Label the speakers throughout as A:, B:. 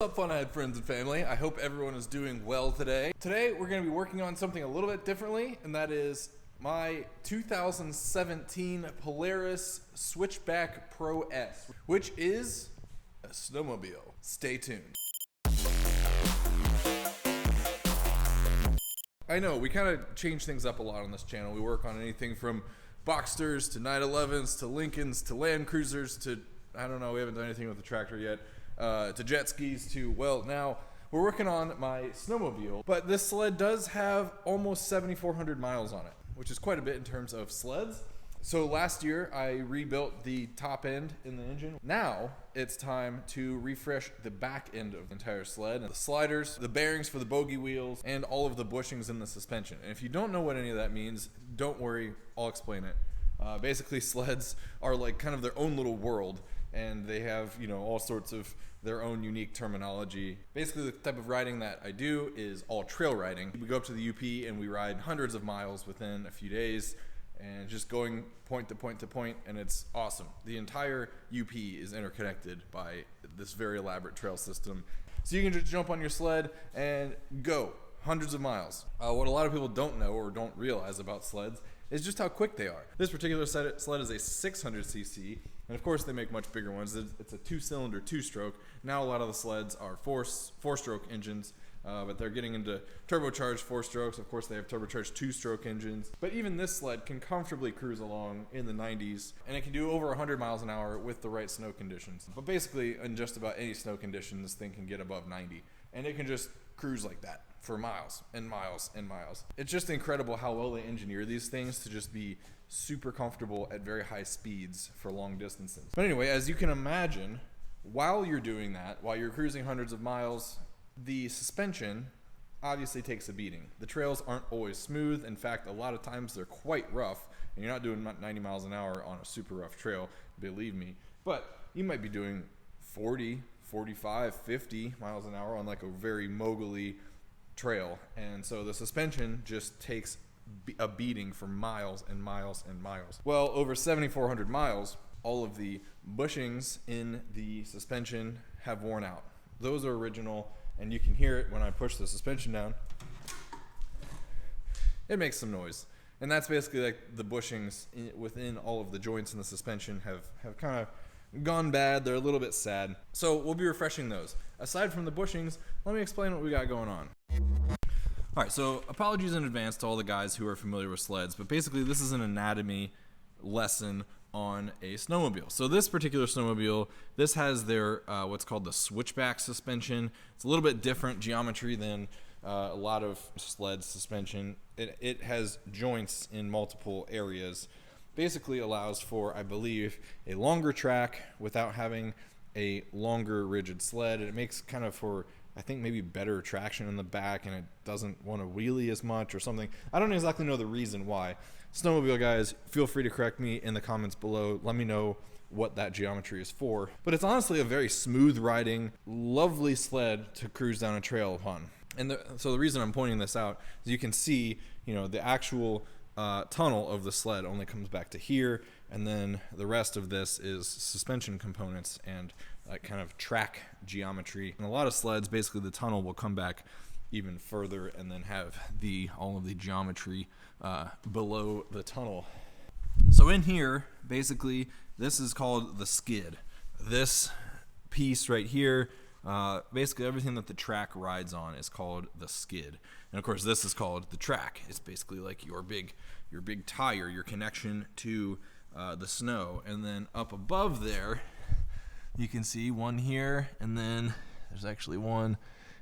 A: What's up, FunAhead friends and family? I hope everyone is doing well today. Today we're going to be working on something a little bit differently, and that is my 2017 Polaris Switchback Pro S, which is a snowmobile. Stay tuned. I know, we kind of change things up a lot on this channel. We work on anything from Boxsters to 911s to Lincolns to Land Cruisers to, I don't know, we haven't done anything with the tractor yet, to jet skis to, well, now we're working on my snowmobile. But this sled does have almost 7,400 miles on it, which is quite a bit in terms of sleds. So last year I rebuilt the top end in the engine. Now it's time to refresh the back end of the entire sled, and the sliders, the bearings for the bogey wheels, and all of the bushings in the suspension. And if you don't know what any of that means, don't worry, I'll explain it. Basically, sleds are like kind of their own little world, and they have, you know, all sorts of their own unique terminology. Basically, the type of riding that I do is all trail riding. We go up to the UP and we ride hundreds of miles within a few days, and just going point to point to point, and it's awesome. The entire UP is interconnected by this very elaborate trail system. So you can just jump on your sled and go hundreds of miles. What a lot of people don't know or don't realize about sleds is just how quick they are. This particular sled is a 600cc, and of course they make much bigger ones. It's a two-cylinder, two-stroke. Now a lot of the sleds are four-stroke engines, but they're getting into turbocharged four-strokes. Of course they have turbocharged two-stroke engines. But even this sled can comfortably cruise along in the 90s, and it can do over 100 miles an hour with the right snow conditions. But basically, in just about any snow condition, this thing can get above 90, and it can just cruise like that for miles and miles and miles. It's just incredible how well they engineer these things to just be super comfortable at very high speeds for long distances. But anyway, as you can imagine, while you're doing that, while you're cruising hundreds of miles, the suspension obviously takes a beating. The trails aren't always smooth. In fact, a lot of times they're quite rough, and you're not doing 90 miles an hour on a super rough trail, believe me. But you might be doing 40, 45, 50 miles an hour on like a very mogully trail, and so the suspension just takes a beating for miles and miles and miles. Well, over 7,400 miles, all of the bushings in the suspension have worn out. Those are original, and you can hear it when I push the suspension down. It makes some noise, and that's basically like the bushings within all of the joints in the suspension have kind of gone bad. They're a little bit sad, so we'll be refreshing those. Aside from the bushings, let me explain what we got going on. Alright, so apologies in advance to all the guys who are familiar with sleds, but basically this is an anatomy lesson on a snowmobile. So this particular snowmobile, this has their what's called the switchback suspension. It's a little bit different geometry than a lot of sled suspension. It has joints in multiple areas. Basically allows for, I believe, a longer track without having a longer rigid sled, and it makes kind of for, I think, maybe better traction in the back, and it doesn't want to wheelie as much or something. I don't exactly know the reason why. Snowmobile guys, feel free to correct me in the comments below. Let me know what that geometry is for. But it's honestly a very smooth riding, lovely sled to cruise down a trail upon. And so the reason I'm pointing this out is you can see, you know, the actual tunnel of the sled only comes back to here, and then the rest of this is suspension components and kind of track geometry. And a lot of sleds, basically the tunnel will come back even further and then have all of the geometry below the tunnel. So in here, basically, this is called the skid. This piece right here, basically everything that the track rides on is called the skid. And of course this is called the track. It's basically like your big tire, your connection to the snow. And then up above there, you can see one here, and then there's actually one.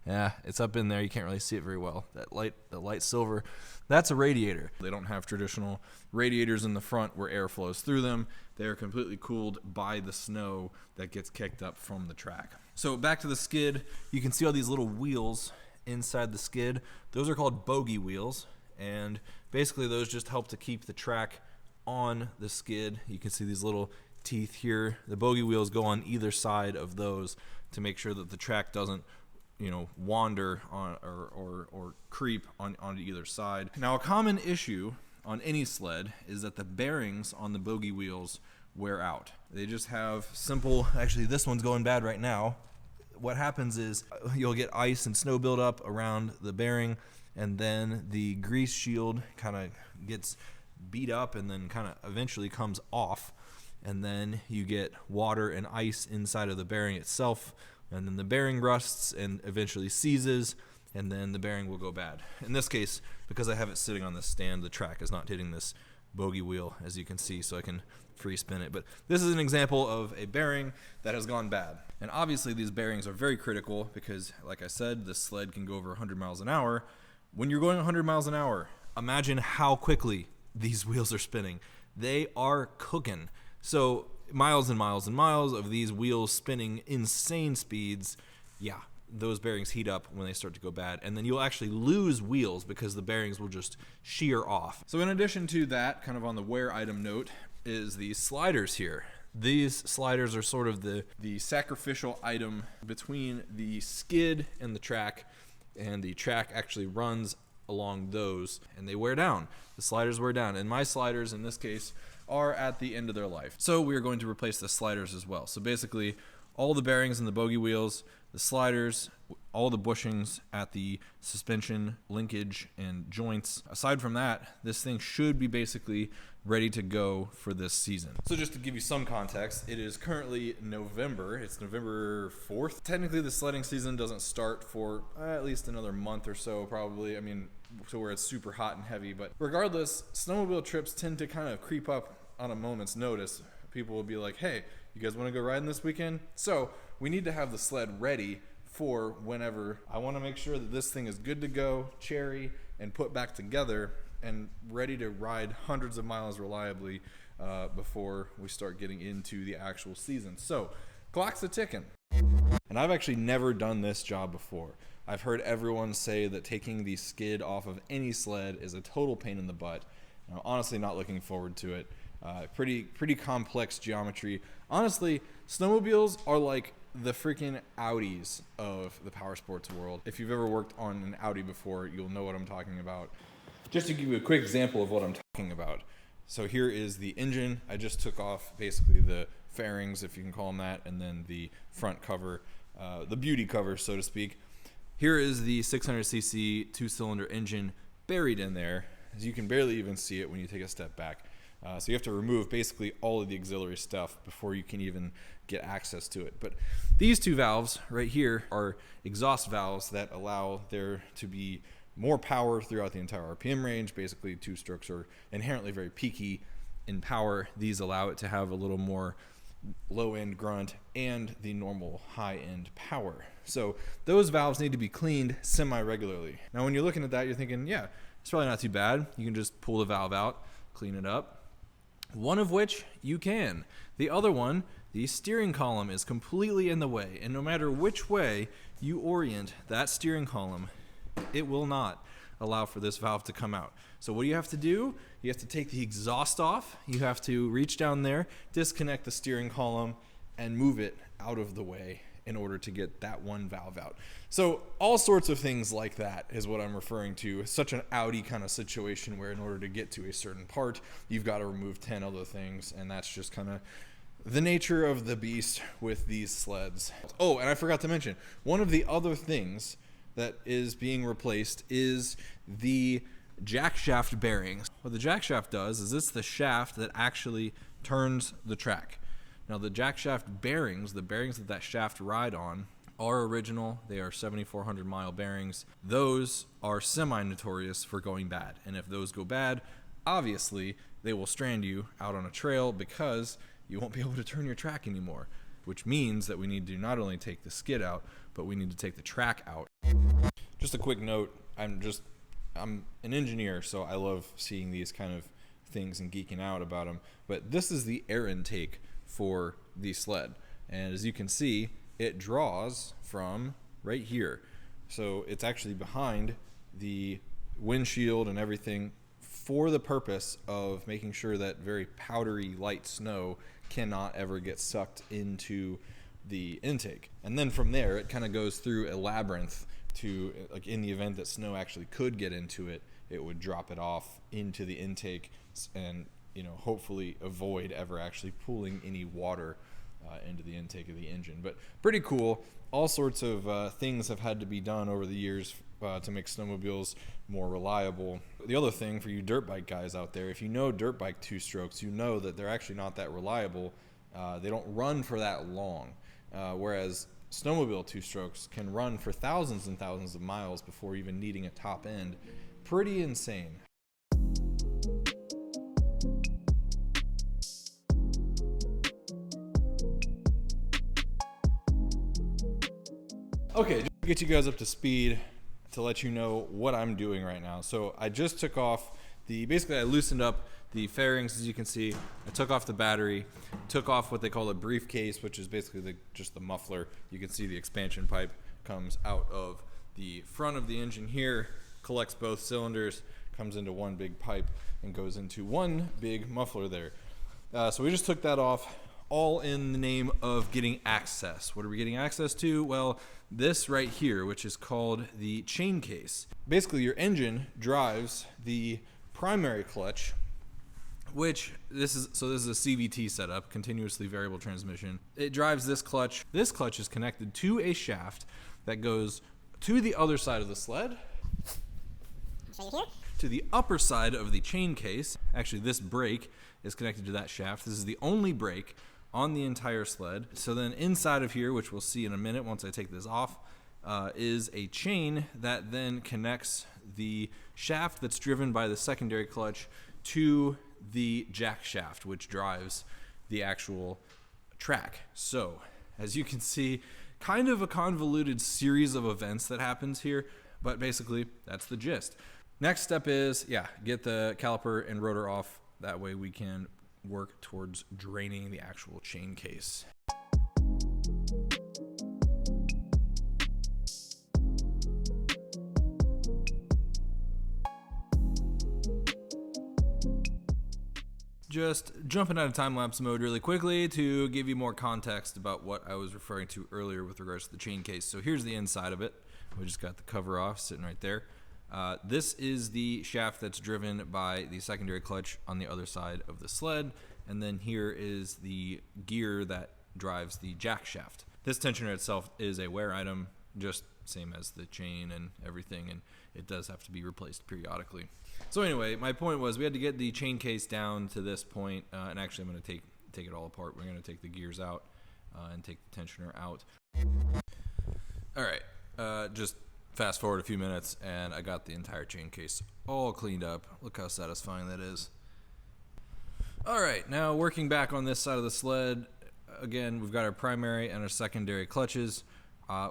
A: Yeah, it's up in there. You can't really see it very well. That light silver, that's a radiator. They don't have traditional radiators in the front where air flows through them. They are completely cooled by the snow that gets kicked up from the track. So back to the skid, you can see all these little wheels inside the skid. Those are called bogey wheels, and basically those just help to keep the track on the skid. You can see these little teeth here. The bogey wheels go on either side of those to make sure that the track doesn't, you know, wander on or creep onto either side. Now, a common issue on any sled is that the bearings on the bogey wheels wear out. They just have simple, actually this one's going bad right now. what happens is you'll get ice and snow buildup around the bearing, and then the grease shield kind of gets beat up and then kind of eventually comes off, and then you get water and ice inside of the bearing itself, and then the bearing rusts and eventually seizes, and then the bearing will go bad. In this case, because I have it sitting on this stand, the track is not hitting this bogey wheel, as you can see, so I can free spin it. But this is an example of a bearing that has gone bad. And obviously these bearings are very critical because, like I said, this sled can go over 100 miles an hour. When you're going 100 miles an hour, imagine how quickly these wheels are spinning. They are cooking. So miles and miles and miles of these wheels spinning insane speeds, yeah, those bearings heat up when they start to go bad, and then you'll actually lose wheels because the bearings will just shear off. So in addition to that, kind of on the wear item note, is these sliders here. These sliders are sort of the sacrificial item between the skid and the track actually runs along those, and they wear down. The sliders wear down, and my sliders in this case are at the end of their life. So we are going to replace the sliders as well. So basically all the bearings in the bogey wheels, the sliders, all the bushings at the suspension, linkage, and joints. Aside from that, this thing should be basically ready to go for this season. So just to give you some context, it is currently November. It's November 4th. Technically, the sledding season doesn't start for at least another month or so, probably. I mean, to where it's super hot and heavy. But regardless, snowmobile trips tend to kind of creep up on a moment's notice. People will be like, hey, you guys want to go riding this weekend? So we need to have the sled ready for whenever. I want to make sure that this thing is good to go, cherry, and put back together and ready to ride hundreds of miles reliably before we start getting into the actual season. So clock's a ticking. And I've actually never done this job before. I've heard everyone say that taking the skid off of any sled is a total pain in the butt. I'm honestly not looking forward to it. Pretty complex geometry. Honestly, snowmobiles are like the freaking Audis of the power sports world. If you've ever worked on an Audi before, you'll know what I'm talking about. Just to give you a quick example of what I'm talking about. So here is the engine. I just took off basically the fairings, if you can call them that, and then the front cover, the beauty cover, so to speak. Here is the 600cc two-cylinder engine buried in there, as you can barely even see it when you take a step back. So you have to remove basically all of the auxiliary stuff before you can even get access to it. But these two valves right here are exhaust valves that allow there to be more power throughout the entire RPM range. Basically, two-strokes are inherently very peaky in power. These allow it to have a little more low-end grunt and the normal high-end power. So those valves need to be cleaned semi-regularly. Now, when you're looking at that, you're thinking, yeah, it's probably not too bad. You can just pull the valve out, clean it up. One of which you can. The other one, the steering column, is completely in the way, and no matter which way you orient that steering column, it will not allow for this valve to come out. So what do you have to do? You have to take the exhaust off. You have to reach down there, disconnect the steering column, and move it out of the way in order to get that one valve out. So all sorts of things like that is what I'm referring to. It's such an Audi kind of situation where in order to get to a certain part, you've got to remove 10 other things, and that's just kind of the nature of the beast with these sleds. Oh, and I forgot to mention, one of the other things that is being replaced is the jack shaft bearings. What the jack shaft does is it's the shaft that actually turns the track. Now the jack shaft bearings, the bearings that shaft ride on, are original. They are 7,400 mile bearings. Those are semi-notorious for going bad. And if those go bad, obviously they will strand you out on a trail because you won't be able to turn your track anymore, which means that we need to not only take the skid out, but we need to take the track out. Just a quick note, I'm an engineer, so I love seeing these kind of things and geeking out about them. But this is the air intake for the sled. And as you can see, it draws from right here. So it's actually behind the windshield and everything for the purpose of making sure that very powdery light snow cannot ever get sucked into the intake. And then from there, it kind of goes through a labyrinth to, like, in the event that snow actually could get into it, it would drop it off into the intake and, you know, hopefully avoid ever actually pulling any water into the intake of the engine. But pretty cool. all sorts of things have had to be done over the years to make snowmobiles more reliable. The other thing for you dirt bike guys out there, if you know dirt bike two-strokes, you know that they're actually not that reliable. They don't run for that long, whereas snowmobile two-strokes can run for thousands and thousands of miles before even needing a top end. Pretty insane. Okay, just to get you guys up to speed, to let you know what I'm doing right now. So I just took off basically I loosened up the fairings, as you can see. I took off the battery, took off what they call a briefcase, which is basically just the muffler. You can see the expansion pipe comes out of the front of the engine here, collects both cylinders, comes into one big pipe, and goes into one big muffler there. So we just took that off, all in the name of getting access. What are we getting access to? Well, this right here, which is called the chain case. Basically, your engine drives the primary clutch, which this is a CVT setup, continuously variable transmission. It drives this clutch. This clutch is connected to a shaft that goes to the other side of the sled, to the upper side of the chain case. Actually, this brake is connected to that shaft. This is the only brake on the entire sled. So then inside of here, which we'll see in a minute once I take this off, is a chain that then connects the shaft that's driven by the secondary clutch to the jack shaft, which drives the actual track. So as you can see, kind of a convoluted series of events that happens here, but basically that's the gist. Next step is, get the caliper and rotor off. That way we can work towards draining the actual chain case. Just jumping out of time-lapse mode really quickly to give you more context about what I was referring to earlier with regards to the chain case. So here's the inside of it. We just got the cover off, sitting right there. This is the shaft that's driven by the secondary clutch on the other side of the sled, and then here is the gear that drives the jack shaft. This tensioner itself is a wear item, just same as the chain and everything, and it does have to be replaced periodically. So anyway, my point was we had to get the chain case down to this point, and actually I'm going to take it all apart. We're going to take the gears out and take the tensioner out. All right, just fast forward a few minutes, and I got the entire chain case all cleaned up. Look how satisfying that is. All right, now working back on this side of the sled, again, we've got our primary and our secondary clutches.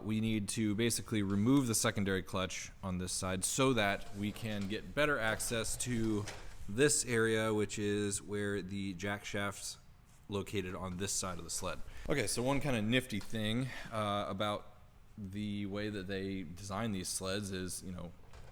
A: We need to basically remove the secondary clutch on this side so that we can get better access to this area, which is where the jack shaft's located on this side of the sled. Okay, so one kind of nifty thing about the way that they design these sleds is,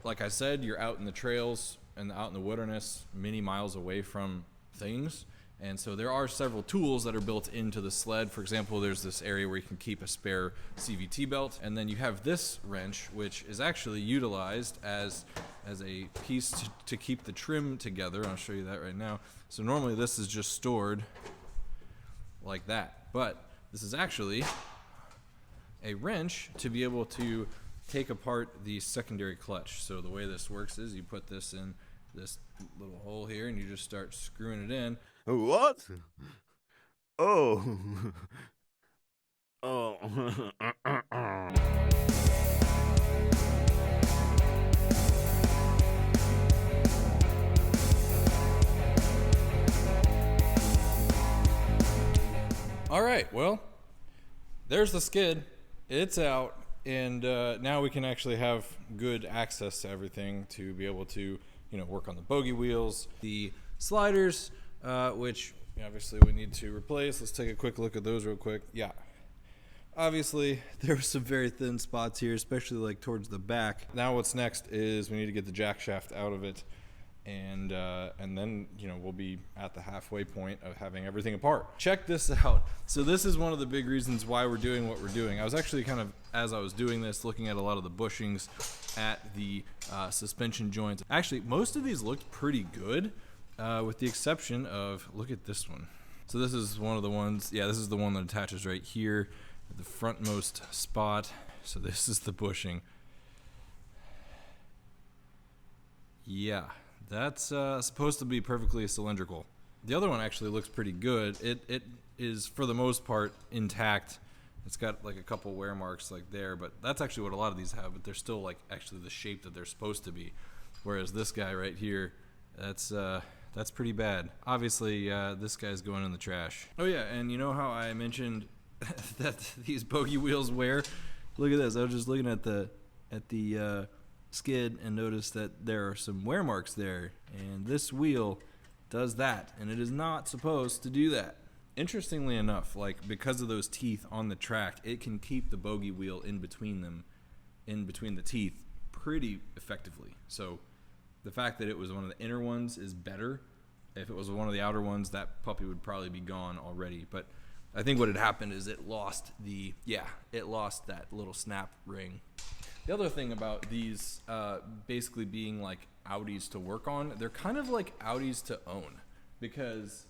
A: like I said, you're out in the trails and out in the wilderness, many miles away from things. And so there are several tools that are built into the sled. For example, there's this area where you can keep a spare CVT belt. And then you have this wrench, which is actually utilized as a piece to keep the trim together. I'll show you that right now. So normally this is just stored like that. But this is actually a wrench to be able to take apart the secondary clutch. So the way this works is you put this in this little hole here and you just start screwing it in.
B: What? Oh. Oh.
A: All right, well, there's the skid. It's out, and now we can actually have good access to everything to be able to, work on the bogey wheels, the sliders, which obviously we need to replace. Let's take a quick look at those real quick. Yeah, obviously there were some very thin spots here, especially like towards the back. Now what's next is we need to get the jack shaft out of it, and then we'll be at the halfway point of having everything apart. Check this out. So this is one of the big reasons why we're doing what we're doing. I was actually kind of, as I was doing this, looking at a lot of the bushings at the suspension joints. Actually, most of these looked pretty good, with the exception of, look at this one. So this is one of the ones, this is the one that attaches right here. at the frontmost spot. So this is the bushing. Yeah, that's supposed to be perfectly cylindrical. The other one actually looks pretty good. It is, for the most part, intact. It's got like a couple wear marks like there, but that's actually what a lot of these have, but they're still like actually the shape that they're supposed to be. Whereas this guy right here, that's pretty bad. Obviously, this guy's going in the trash. Oh yeah, and you know how I mentioned that these bogey wheels wear? Look at this. I was just looking at the skid and noticed that there are some wear marks there, and this wheel does that, and it is not supposed to do that. Interestingly enough, like because of those teeth on the track, it can keep the bogey wheel in between the teeth pretty effectively. So the fact that it was one of the inner ones is better. If it was one of the outer ones, that puppy would probably be gone already. But I think what had happened is it lost that little snap ring. The other thing about these basically being like Audis to work on, they're kind of like Audis to own, because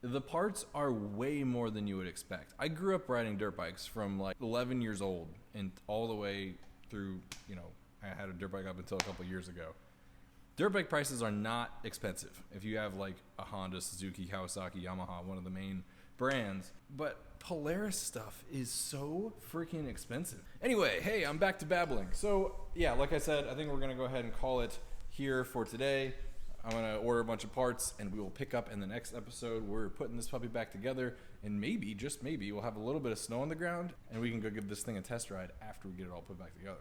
A: the parts are way more than you would expect. I grew up riding dirt bikes from like 11 years old and all the way through, I had a dirt bike up until a couple years ago. Dirt bike prices are not expensive if you have like a Honda, Suzuki, Kawasaki, Yamaha, one of the main brands. But Polaris stuff is so freaking expensive. Anyway, hey, I'm back to babbling. So yeah, like I said, I think we're gonna go ahead and call it here for today. I'm gonna order a bunch of parts and we will pick up in the next episode. We're putting this puppy back together, and maybe, just maybe, we'll have a little bit of snow on the ground and we can go give this thing a test ride after we get it all put back together.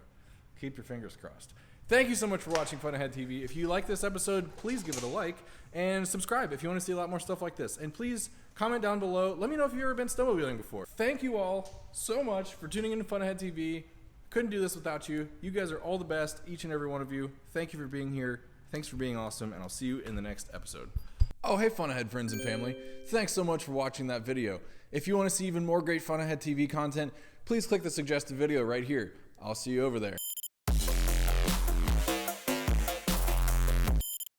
A: Keep your fingers crossed. Thank you so much for watching FunAhead TV. If you like this episode, please give it a like and subscribe if you want to see a lot more stuff like this. And please comment down below. Let me know if you've ever been snowmobiling before. Thank you all so much for tuning in to FunAhead TV. Couldn't do this without you. You guys are all the best, each and every one of you. Thank you for being here. Thanks for being awesome, and I'll see you in the next episode. Oh, hey FunAhead friends and family. Thanks so much for watching that video. If you want to see even more great FunAhead TV content, please click the suggested video right here. I'll see you over there.